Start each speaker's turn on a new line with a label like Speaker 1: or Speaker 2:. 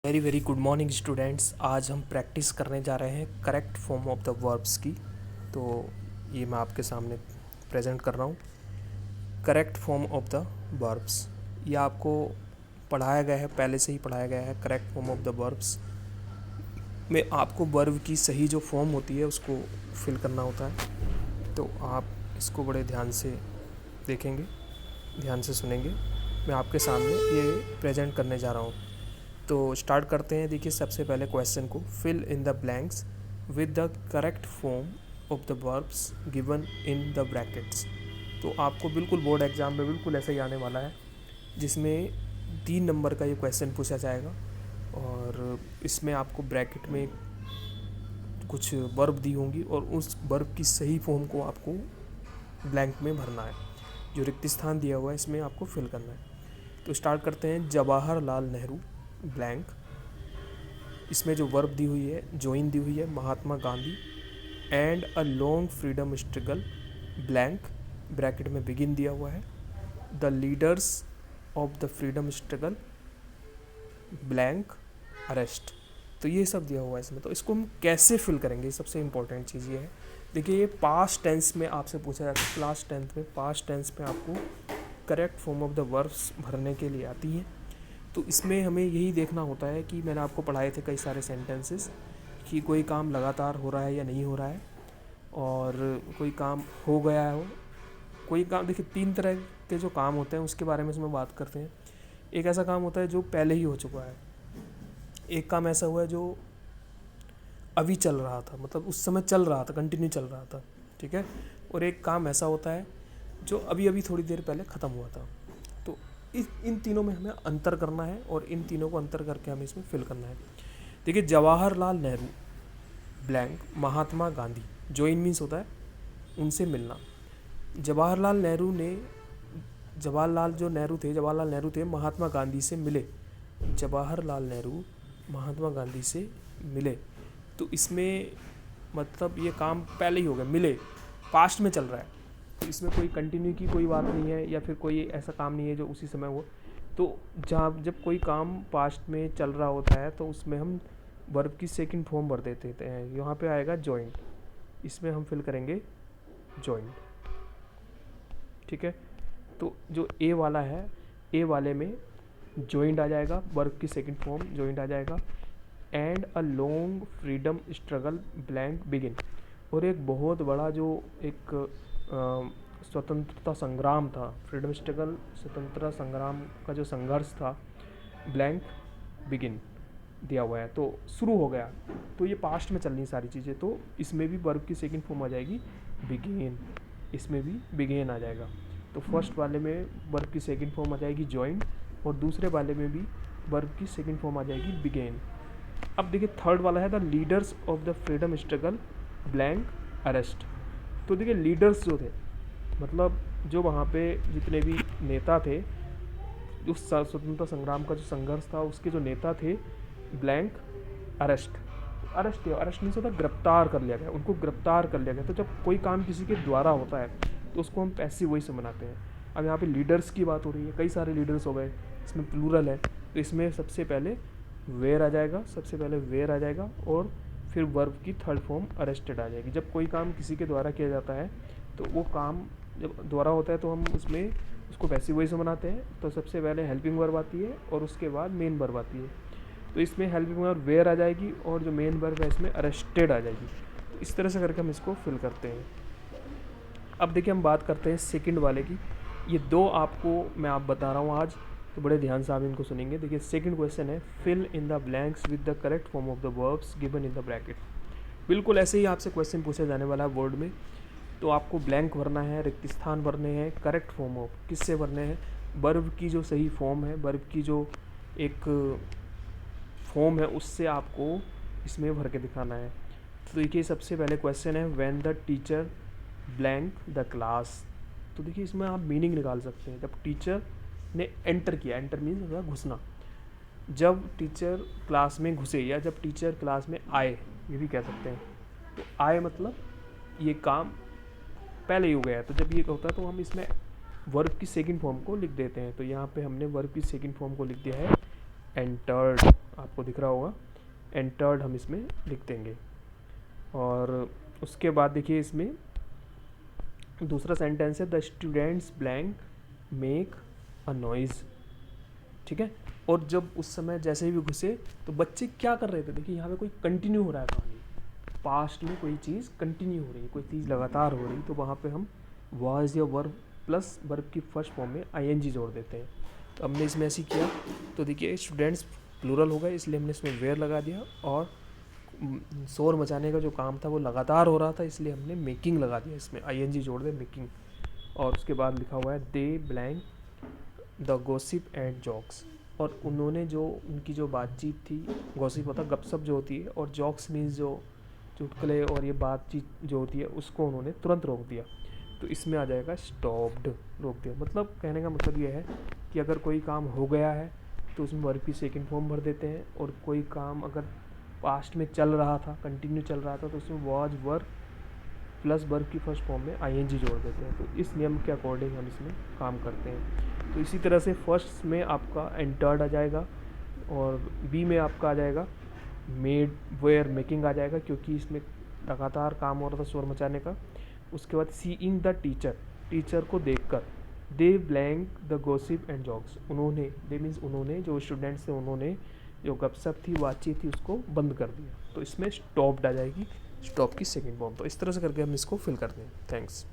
Speaker 1: Very very good morning students. आज हम practice करने जा रहे हैं correct form of the verbs की। तो ये मैं आपके सामने प्रेजेंट कर रहा हूँ correct form of the verbs. ये आपको पढ़ाया गया है, पहले से ही पढ़ाया गया है। Correct form of the verbs में आपको वर्ब की सही जो फॉर्म होती है उसको फिल करना होता है। तो आप इसको बड़े ध्यान से देखेंगे, ध्यान से सुनेंगे। मैं आपके सामने ये प्रेजेंट करने जा रहा हूँ। तो स्टार्ट करते हैं। देखिए, सबसे पहले क्वेश्चन को fill in the blanks with the correct form of the verbs given in the brackets. तो आपको बिल्कुल बोर्ड एग्जाम में बिल्कुल ऐसा ही आने वाला है, जिसमें 3 नंबर का ये क्वेश्चन पूछा जाएगा और इसमें आपको ब्रैकेट में कुछ वर्ब दी होंगी और उस वर्ब की सही फॉर्म को आपको ब्लैंक में भरना है। जो रिक्त स्थान दिया हुआ है इसमें आपको फिल करना है। तो स्टार्ट करते हैं। जवाहरलाल नेहरू ब्लैंक। इसमें जो वर्ब दी हुई है, जॉइन दी हुई है Mahatma Gandhi and a long freedom struggle blank, bracket में बिगिन दिया हुआ है। The leaders of the freedom struggle blank arrest. तो ये सब दिया हुआ है इसमें। तो इसको हम कैसे फिल करेंगे, सबसे इंपॉर्टेंट चीज़ ये है। देखिए, ये पास्ट टेंस में आपसे पूछा जाता है क्लास 10th में। पास्ट टेंस में आपको correct form of the verbs भरने के लिए आती है। तो इसमें हमें यही देखना होता है कि मैंने आपको पढ़ाए थे कई सारे सेंटेंसेस कि कोई काम लगातार हो रहा है या नहीं हो रहा है, और कोई काम हो गया हो, कोई काम। देखिए, 3 तरह के जो काम होते हैं उसके बारे में इसमें बात करते हैं। एक ऐसा काम होता है जो पहले ही हो चुका है, एक काम ऐसा हुआ है जो अभी चल रहा था, मतलब उस समय चल रहा था, कंटिन्यू चल रहा था, ठीक है। और एक काम ऐसा होता है जो अभी अभी थोड़ी देर पहले ख़त्म हुआ था। तो इन तीनों में हमें अंतर करना है और इन तीनों को अंतर करके हमें इसमें फिल करना है। देखिए, Jawaharlal Nehru blank Mahatma Gandhi, join means होता है उनसे मिलना। जवाहरलाल नेहरू ने, जवाहरलाल नेहरू थे महात्मा गांधी से मिले। जवाहरलाल नेहरू महात्मा गांधी से मिले। तो इसमें मतलब ये काम पहले ही हो गया, मिले, पास्ट में चल रहा है। तो इसमें कोई कंटिन्यू की कोई बात नहीं है या फिर कोई ऐसा काम नहीं है जो उसी समय हो। तो जब कोई काम पास्ट में चल रहा होता है तो उसमें हम वर्ब की सेकंड फॉर्म भर देते हैं। यहाँ पे आएगा जॉइंट, इसमें हम फिल करेंगे जॉइंट, ठीक है। तो जो ए वाला है, ए वाले में जॉइंट आ जाएगा, वर्ब की सेकंड फॉर्म जॉइंट आ जाएगा। And a long freedom struggle blank begin. और एक बहुत बड़ा जो एक स्वतंत्रता संग्राम था, फ्रीडम स्ट्रगल, स्वतंत्रता संग्राम का जो संघर्ष था, ब्लैंक बिगिन दिया हुआ है, तो शुरू हो गया। तो ये पास्ट में चलनी सारी चीज़ें। तो इसमें भी वर्ब की सेकंड फॉर्म आ जाएगी बिगिन, इसमें भी बिगिन आ जाएगा। तो फर्स्ट वाले में वर्ब की सेकंड फॉर्म आ जाएगी जॉइन और दूसरे वाले में भी वर्ब की सेकंड फॉर्म आ जाएगी बिगिन। अब देखिए, थर्ड वाला है the leaders of the freedom struggle blank arrest. तो देखिए, लीडर्स जो थे, मतलब जो वहाँ पे जितने भी नेता थे, उस स्वतंत्रता संग्राम का जो संघर्ष था उसके जो नेता थे, ब्लैंक अरेस्ट। अरेस्ट मीन्स होता है गिरफ्तार कर लिया गया, उनको गिरफ्तार कर लिया गया। तो जब कोई काम किसी के द्वारा होता है तो उसको हम पैसिव वॉइस से मनाते हैं। अब यहाँ पे लीडर्स की बात हो रही है, कई सारे लीडर्स हो गए, इसमें प्लूरल है। तो इसमें सबसे पहले वेयर आ जाएगा, और फिर वर्ब की थर्ड फॉर्म अरेस्टेड आ जाएगी। जब कोई काम किसी के द्वारा किया जाता है तो वो काम जब द्वारा होता है तो हम उसमें उसको पैसिव वॉइस में बनाते हैं। तो सबसे पहले हेल्पिंग वर्ब आती है और उसके बाद मेन वर्ब आती है। तो इसमें हेल्पिंग वर्ब वेयर आ जाएगी और जो मेन वर्ब है इसमें अरेस्टेड आ जाएगी। तो इस तरह से करके हम इसको फिल करते हैं। अब देखिए, हम बात करते हैं सेकंड वाले की। ये दो आपको मैं बता रहा हूँ आज, तो बड़े ध्यान से आप इनको सुनेंगे। देखिए, सेकंड क्वेश्चन है fill in the blanks with the correct form of the verbs given in the bracket. बिल्कुल ऐसे ही आपसे क्वेश्चन पूछा जाने वाला है बोर्ड में। तो आपको ब्लैंक भरना है, रिक्त स्थान भरने हैं, करेक्ट फॉर्म ऑफ किससे भरने हैं, वर्ब की जो सही फॉर्म है, वर्ब की जो एक फॉर्म है उससे आपको इसमें भर के दिखाना है। तो देखिए, सबसे पहले क्वेश्चन है when the teacher blank the class. तो देखिए, इसमें आप मीनिंग निकाल सकते हैं। जब टीचर ने एंटर किया, एंटर मीन्स होता है घुसना, जब टीचर क्लास में घुसे या जब टीचर क्लास में आए, ये भी कह सकते हैं। तो आए मतलब ये काम पहले ही हो गया है। तो जब ये होता है तो हम इसमें वर्ब की सेकंड फॉर्म को लिख देते हैं। तो यहाँ पे हमने वर्ब की सेकंड फॉर्म को लिख दिया है एंटर्ड, आपको दिख रहा होगा, एंटर्ड हम इसमें लिख देंगे। और उसके बाद देखिए इसमें दूसरा सेंटेंस है the students blank make a noise, ठीक है। और जब उस समय जैसे ही भी घुसे तो बच्चे क्या कर रहे थे, देखिए यहाँ पे कोई कंटिन्यू हो रहा है कहानी, पास्ट में कोई चीज़ कंटिन्यू हो रही है, कोई चीज़ लगातार हो रही है, तो वहाँ पे हम वाज या वर्ब प्लस वर्ब की फर्स्ट फॉर्म में आईएनजी जोड़ देते हैं। तो हमने इसमें ऐसे किया, तो देखिए स्टूडेंट्स प्लूरल हो गए, इसलिए हमने इसमें वेयर लगा दिया, और शोर मचाने का जो काम था वो लगातार हो रहा था, इसलिए हमने मेकिंग लगा दिया, इसमें आईएनजी जोड़ दे मेकिंग। और उसके बाद लिखा हुआ है they blank the gossip and jokes, और उन्होंने जो उनकी जो बातचीत थी, गॉसिप होता है गपशप जो होती है, और जॉक्स मीन्स जो चुटकुले और ये बातचीत जो होती है उसको उन्होंने तुरंत रोक दिया। तो इसमें आ जाएगा स्टॉप्ड, रोक दिया। मतलब कहने का मतलब ये है कि अगर कोई काम हो गया है तो उसमें वर्ब की सेकंड फॉर्म भर देते हैं, और कोई काम अगर पास्ट में चल रहा था, कंटिन्यू चल रहा था, तो उसमें वाज वर्ब प्लस वर्ब की फर्स्ट फॉर्म में आईएनजी जोड़ देते हैं। तो इस नियम के अकॉर्डिंग हम इसमें काम करते हैं। तो इसी तरह से फर्स्ट में आपका एंटर्ड आ जाएगा, और बी में आपका आ जाएगा मेड वेयर मेकिंग आ जाएगा, क्योंकि इसमें लगातार काम हो रहा था शोर मचाने का। उसके बाद सीइंग द टीचर, टीचर को देखकर, they blank the gossip and jokes, उन्होंने, दे मीन्स उन्होंने, जो स्टूडेंट्स थे उन्होंने जो गपशप थी बातचीत थी उसको बंद कर दिया। तो इसमें स्टॉप्ड आ जाएगी, स्टॉप की सेकंड फॉर्म। तो इस तरह से करके हम इसको फिल करते हैं। थैंक्स।